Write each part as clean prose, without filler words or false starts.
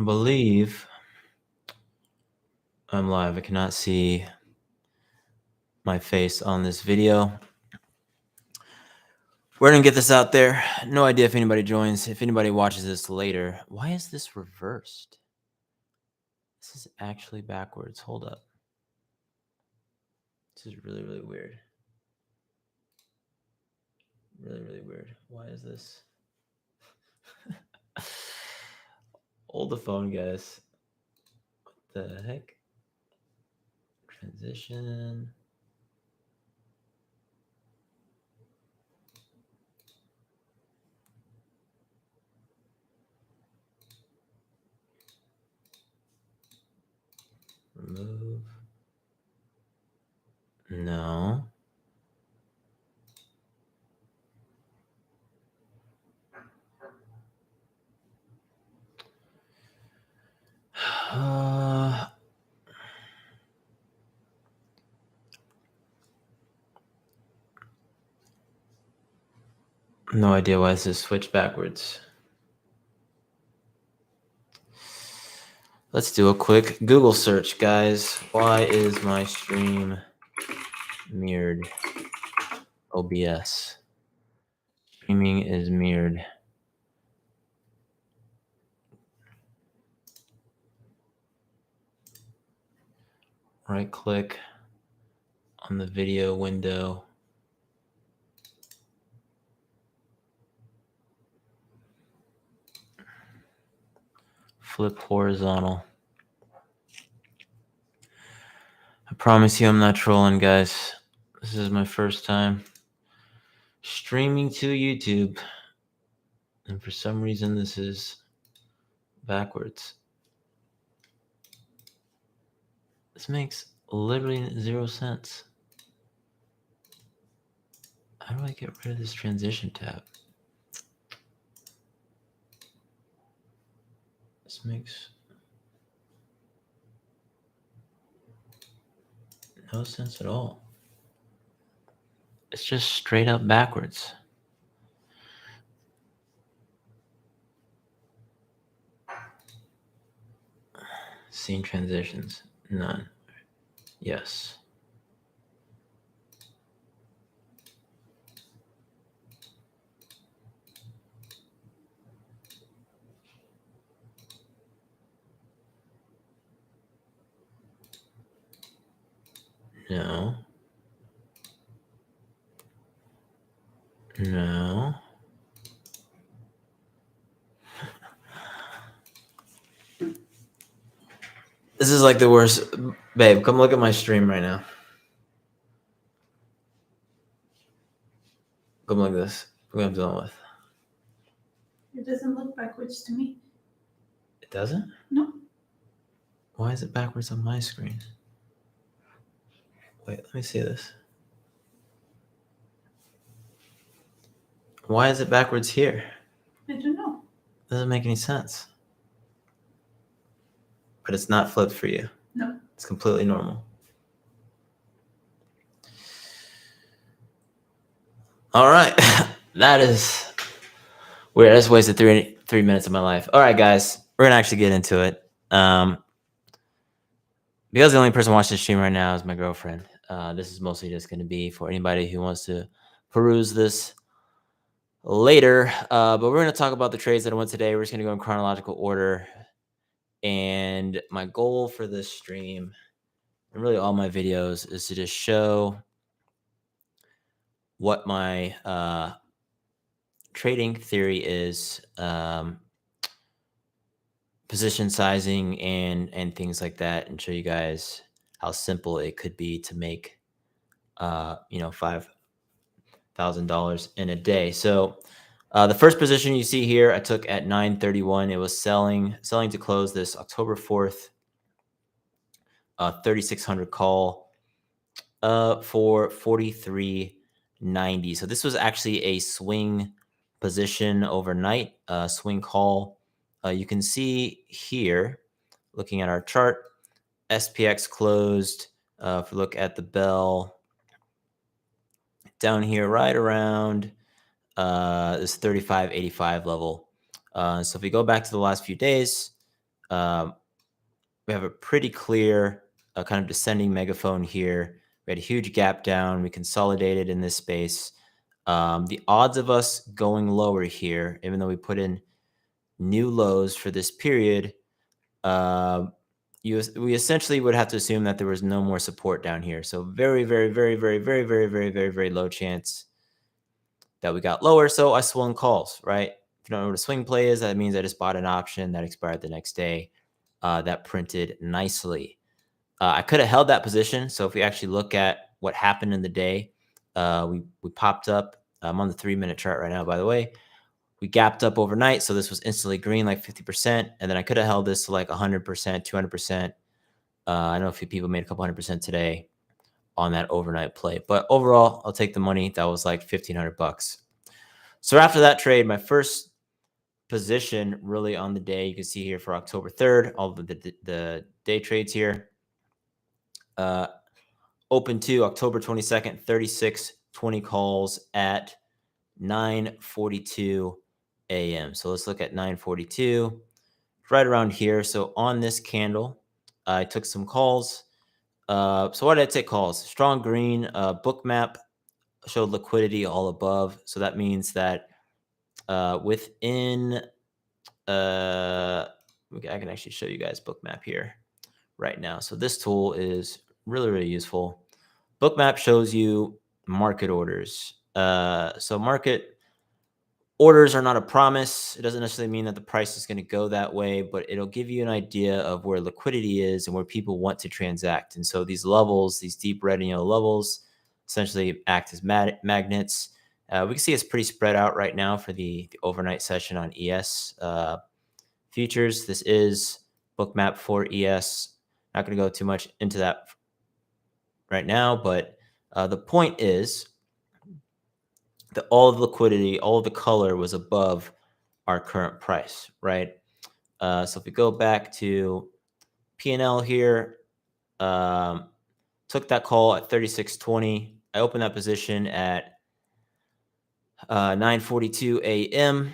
I believe I'm live. I cannot see my face on this video. We're going to get this out there. No idea if anybody joins. If anybody watches this later, why is this reversed? This is actually backwards. Hold up. This is really, really weird. Really, really weird. Why is this? Hold the phone, guys. What the heck? Transition. Remove. No. No idea why this is switched backwards. Let's do a quick Google search, guys. Why is my stream mirrored? OBS. Streaming is mirrored. Right click on the video window. Flip horizontal. I promise you I'm not trolling, guys. This is my first time streaming to YouTube. And for some reason, this is backwards. This makes literally 0 sense. How do I get rid of this transition tab? This makes no sense at all. It's just straight up backwards. Scene transitions, none. Yes. No. No. This is like the worst. Babe, come look at my stream right now. Come look at this. Look what I'm dealing with. It doesn't look backwards to me. It doesn't? No. Why is it backwards on my screen? Wait, let me see this. Why is it backwards here? I don't know. Doesn't make any sense. But it's not flipped for you. No. It's completely normal. All right. That is weird. I just wasted three minutes of my life. All right, guys. We're going to actually get into it. Because the only person watching the stream right now is my girlfriend. This is mostly just going to be for anybody who wants to peruse this later. But we're going to talk about the trades that I went today. We're just going to go in chronological order. And my goal for this stream, and really all my videos, is to just show what my trading theory is, position sizing and things like that, and show you guys how simple it could be to make $5,000 in a day. So the first position you see here, I took at 9:31. It was selling to close this October 4th, 3,600 call for 43.90. So this was actually a swing position overnight, swing call. You can see here, looking at our chart, SPX closed. If we look at the bell down here, right around this 35.85 level. So if we go back to the last few days, We have a pretty clear kind of descending megaphone here. We had a huge gap down. We consolidated in this space. The odds of us going lower here, even though we put in new lows for this period, we essentially would have to assume that there was no more support down here. So very, very, very, very, very, very, very, very, very low chance that we got lower. So I swung calls, right? If you don't know what a swing play is, that means I just bought an option that expired the next day. That printed nicely. I could have held that position. So if we actually look at what happened in the day, we popped up. I'm on the 3-minute chart right now, by the way. We gapped up overnight, so this was instantly green, like 50%, and then I could have held this to like 100%, 200%. I know a few people made a couple 100% today on that overnight play, but overall, I'll take the money. That was like $1,500. So after that trade, my first position really on the day, you can see here for October 3rd, all of the day trades here. Open to October 22nd, 36.20 calls at 9:42 a.m. So let's look at 9:42, right around here. So on this candle, I took some calls. So why did I take calls? Strong green, book map showed liquidity all above. So that means that within, I can actually show you guys book map here right now. So this tool is really, really useful. Bookmap shows you market orders. So market orders are not a promise. It doesn't necessarily mean that the price is going to go that way, but it'll give you an idea of where liquidity is and where people want to transact. And so these levels, these deep red and yellow levels, essentially act as magnets. We can see it's pretty spread out right now for the overnight session on ES futures. This is bookmap for ES. Not going to go too much into that right now, but the point is that all of the liquidity, all of the color was above our current price, right? So if we go back to P&L here, took that call at 36.20. I opened that position at 9:42 a.m.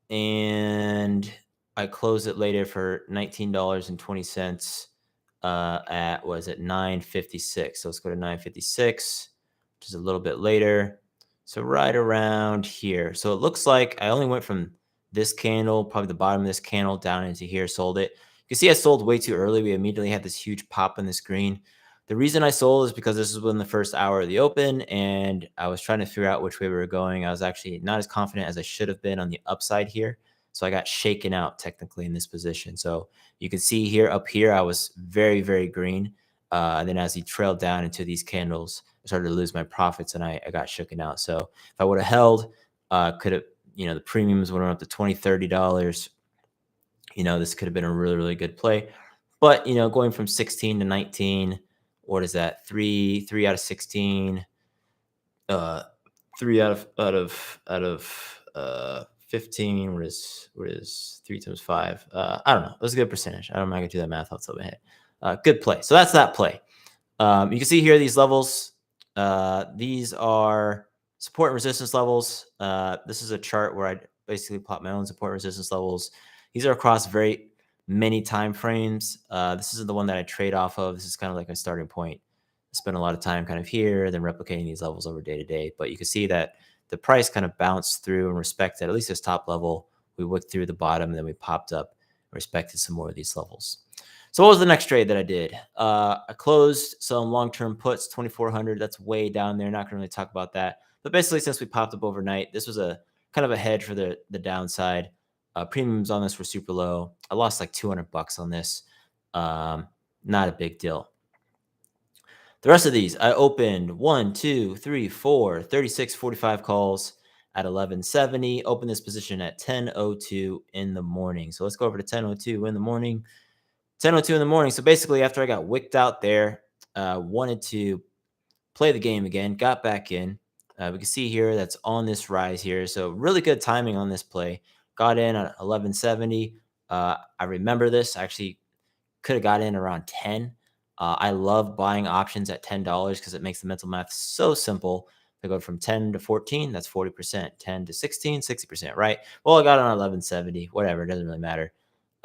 and I closed it later for $19.20. At was it 9:56. So let's go to 9:56, which is a little bit later. So right around here. So it looks like I only went from this candle, probably the bottom of this candle, down into here, sold it. You can see I sold way too early. We immediately had this huge pop in the screen. The reason I sold is because this was within the first hour of the open, and I was trying to figure out which way we were going. I was actually not as confident as I should have been on the upside here. So I got shaken out technically in this position. So you can see here up here, I was very, very green. And then as he trailed down into these candles, I started to lose my profits and I got shooken out. So if I would have held, could have, the premiums went up to $20, $30. This could have been a really, really good play. But, going from 16 to 19, what is that? Three out of 16, 3 out of 15. What is 3 times 5? I don't know. It was a good percentage. I'm not gonna do that math off the top of my head. Good play. So that's that play. You can see here these levels. These are support and resistance levels. This is a chart where I basically plot my own support and resistance levels. These are across very many time frames. This isn't the one that I trade off of. This is kind of like my starting point. I spend a lot of time kind of here, then replicating these levels over day to day. But you can see that the price kind of bounced through and respected at least this top level. We worked through the bottom, and then we popped up and respected some more of these levels. So what was the next trade that I did? I closed some long-term puts, 2,400. That's way down there. Not going to really talk about that. But basically, since we popped up overnight, this was a kind of a hedge for the downside. Premiums on this were super low. I lost like $200 on this. Not a big deal. The rest of these, I opened 1, 2, 3, 4, 36, 45 calls at 11:70. Opened this position at 10:02 in the morning. So let's go over to 10:02 in the morning. 10:02 in the morning. So basically, after I got wicked out there, wanted to play the game again, got back in. We can see here that's on this rise here. So really good timing on this play. Got in at 11:70. I remember this. I actually could have got in around 10. I love buying options at $10 because it makes the mental math so simple. If I go from 10 to 14, that's 40%. 10 to 16, 60%, right? Well, I got on 11:70. Whatever, it doesn't really matter.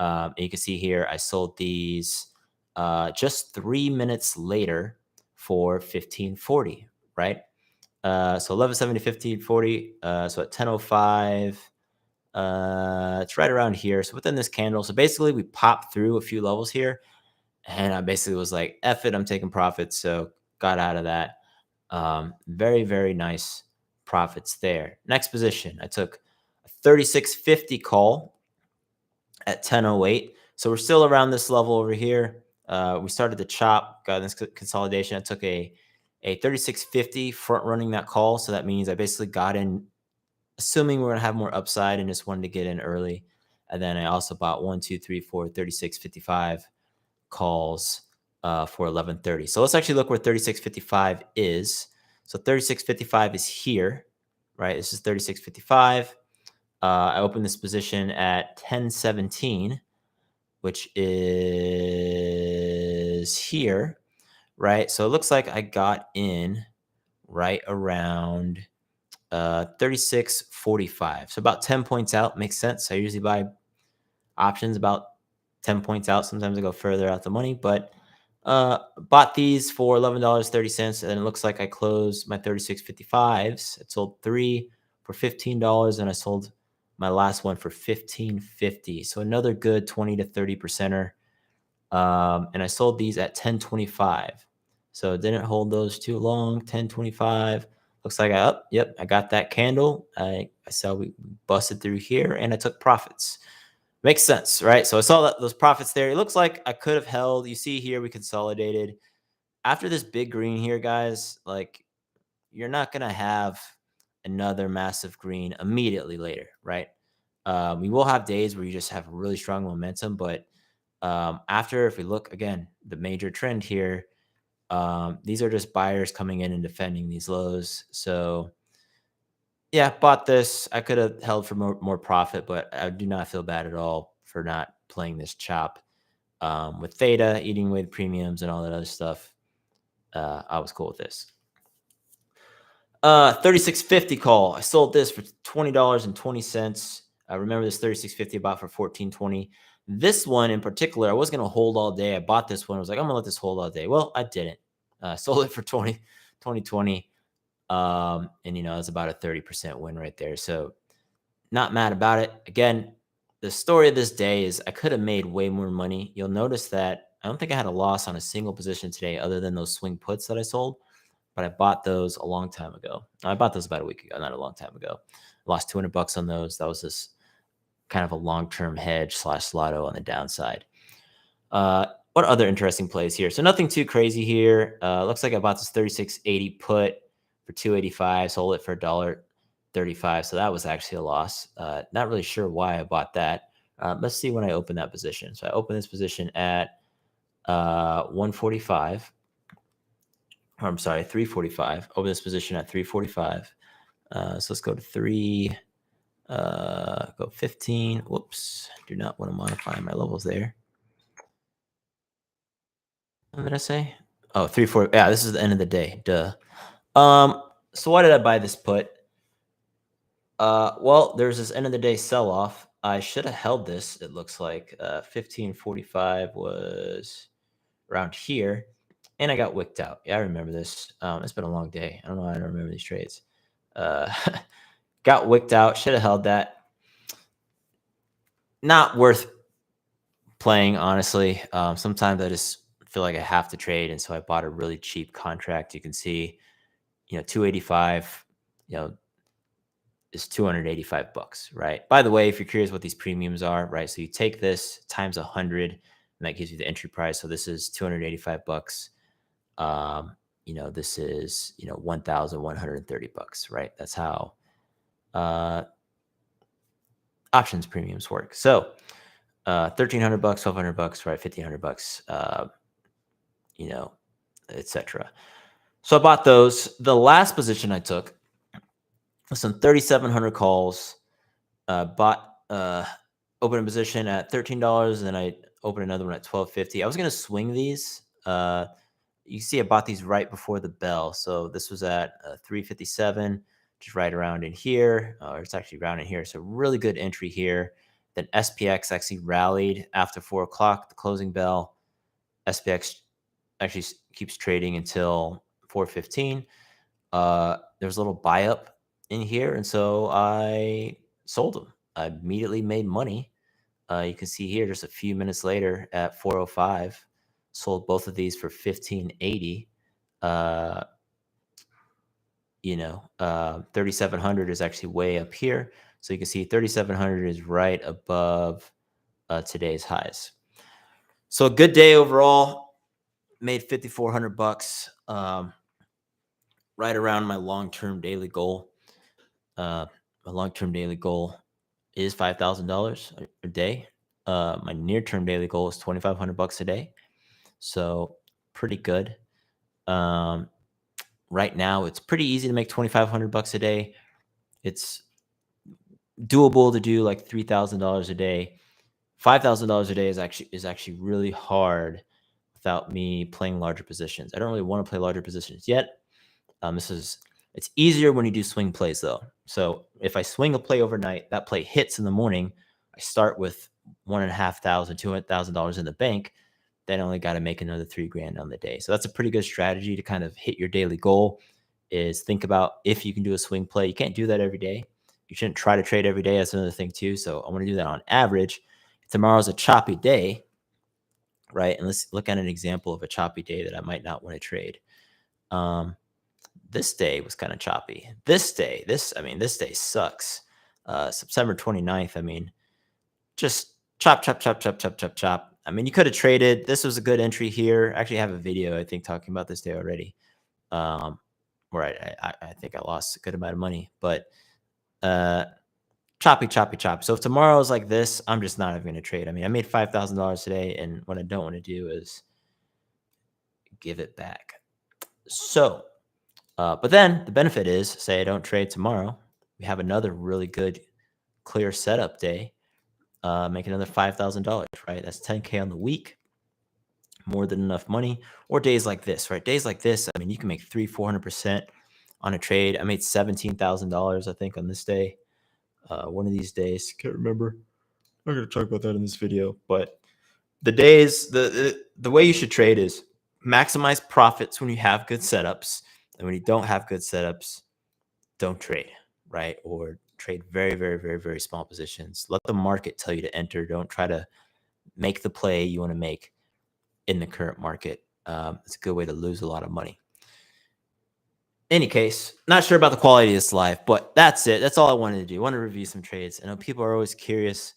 And you can see here, I sold these just 3 minutes later for 1540, right? So 1170, 1540. So at 10:05, it's right around here. So within this candle. So basically, we popped through a few levels here, and I basically was like, "F it, I'm taking profits." So got out of that. Very, very nice profits there. Next position, I took a 3650 call at 10:08. So we're still around this level over here. We started to chop, got this consolidation. I took a 3650 front running that call. So that means I basically got in, assuming we're gonna have more upside, and just wanted to get in early. And then I also bought 1, 2, 3, 4, 3655 calls for 11:30. So let's actually look where 3655 is. So 3655 is here, right? This is 3655. I opened this position at 10:17, which is here, right? So it looks like I got in right around 36.45. So about 10 points out. Makes sense. I usually buy options about 10 points out. Sometimes I go further out the money, but bought these for $11.30. And it looks like I closed my 36.55s. I sold 3 for $15, and I sold my last one for $15.50. So another good 20 to 30 percenter. And I sold these at 10.25. So didn't hold those too long. 10.25. Looks like I got that candle. I saw we busted through here, and I took profits. Makes sense, right? So I saw those profits there. It looks like I could have held. You see here, we consolidated. After this big green here, guys, like, you're not going to have another massive green immediately later, right? We will have days where you just have really strong momentum, but after, if we look again, the major trend here, these are just buyers coming in and defending these lows. So yeah, bought this. I could have held for more profit, but I do not feel bad at all for not playing this chop. With theta, eating with premiums and all that other stuff, I was cool with this. 3650 call. I sold this for $20.20. I remember this 3650 I bought for $14.20. This one in particular, I was gonna hold all day. I bought this one. I was like, I'm gonna let this hold all day. Well, I didn't. Sold it for 2020. And it's about a 30% win right there. So not mad about it. Again, the story of this day is I could have made way more money. You'll notice that I don't think I had a loss on a single position today other than those swing puts that I sold, but I bought those a long time ago. I bought those about a week ago, not a long time ago. Lost $200 on those. That was just kind of a long-term hedge / lotto on the downside. What other interesting plays here? So nothing too crazy here. Looks like I bought this 3680 put for 285, sold it for $1.35. So that was actually a loss. Not really sure why I bought that. Let's see when I open that position. So I opened this position at 145. I'm sorry, 345. Open this position at 345. So let's go to go 15. Whoops. Do not want to modify my levels there. What did I say? Oh, 3, 4. Yeah, this is the end of the day. Duh. So why did I buy this put? Well, there's this end of the day sell off. I should have held this. It looks like 1545 was around here, and I got wicked out. Yeah, I remember this. It's been a long day. I don't know why I don't remember these trades. Got wicked out. Should have held that. Not worth playing, honestly. Sometimes I just feel like I have to trade, and so I bought a really cheap contract. You can see, 285, is $285, right? By the way, if you're curious what these premiums are, right? So you take this times 100, and that gives you the entry price. So this is $285. This is $1,130, right? That's how options premiums work. So $1,300, $1,200, right? $1,500, etc. So I bought those. The last position I took was some 3,700 calls. Opened a position at $13, and then I opened another one at $12.50. I was gonna swing these. You see, I bought these right before the bell. So this was at 357, just right around in here, or it's actually around in here. So really good entry here. Then SPX actually rallied after 4 o'clock, the closing bell. SPX actually keeps trading until 4:15. There's a little buy up in here, and so I sold them. I immediately made money. You can see here just a few minutes later at 4:05, sold both of these for 15.80. 3,700 is actually way up here. So you can see 3,700 is right above today's highs. So a good day overall. Made 5,400 bucks. Right around my long-term daily goal. My long-term daily goal is $5,000 a day. My near-term daily goal is 2,500 bucks a day. So pretty good. Right now, it's pretty easy to make 2,500 bucks a day. It's doable to do like $3,000 a day. $5,000 a day is actually really hard without me playing larger positions. I don't really want to play larger positions yet. It's easier when you do swing plays though. So if I swing a play overnight, that play hits in the morning, I start with $1,500, $200,000 in the bank. Then I only got to make another $3,000 on the day. So that's a pretty good strategy to kind of hit your daily goal. Is think about if you can do a swing play. You can't do that every day. You shouldn't try to trade every day. That's another thing too. So I want to do that on average. If tomorrow's a choppy day, right? And let's look at an example of a choppy day that I might not want to trade. This day was kind of choppy. This day sucks. September 29th, just chop, chop, chop, chop, chop, chop, chop. You could have traded. This was a good entry here. I actually have a video, I think, talking about this day already. Where I think I lost a good amount of money, but choppy, choppy, chop. So if tomorrow is like this, I'm just not even going to trade. I made $5,000 today, and what I don't want to do is give it back. So, but then the benefit is, say I don't trade tomorrow, we have another really good, clear setup day. Make another $5,000, right? That's 10K on the week, more than enough money. Or days like this, right? Days like this, you can make 300-400% on a trade. I made $17,000, I think, on this day. One of these days, can't remember. I'm going to talk about that in this video. But the days, the way you should trade is maximize profits when you have good setups, and when you don't have good setups, don't trade, right? Or trade very, very, very, very small positions. Let the market tell you to enter. Don't try to make the play you want to make in the current market. It's a good way to lose a lot of money. Any case, not sure about the quality of this live, but that's it. That's all I wanted to do. I want to review some trades. I know people are always curious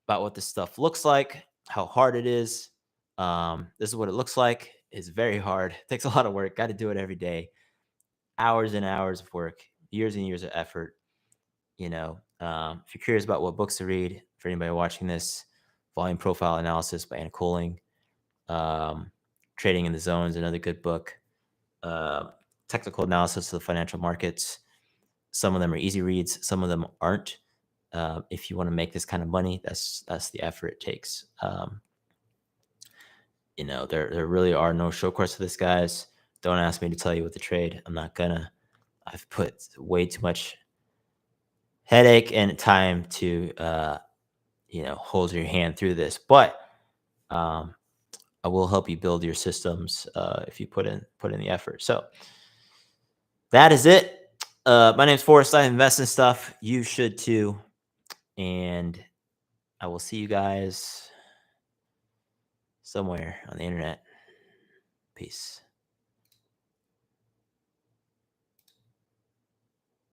about what this stuff looks like, how hard it is. This is what it looks like. It's very hard. It takes a lot of work. Got to do it every day. Hours and hours of work, years and years of effort. If you're curious about what books to read, for anybody watching this, Volume Profile Analysis by Anna Kohling, Trading in the Zones, another good book. Technical Analysis of the Financial Markets. Some of them are easy reads. Some of them aren't. If you want to make this kind of money, that's the effort it takes. There really are no short course to this, guys. Don't ask me to tell you what to trade. I'm not gonna. I've put way too much headache and time to hold your hand through this, but I will help you build your systems if you put in the effort. So that is it. My name's Forrest. I invest in stuff. You should too. And I will see you guys somewhere on the internet. Peace.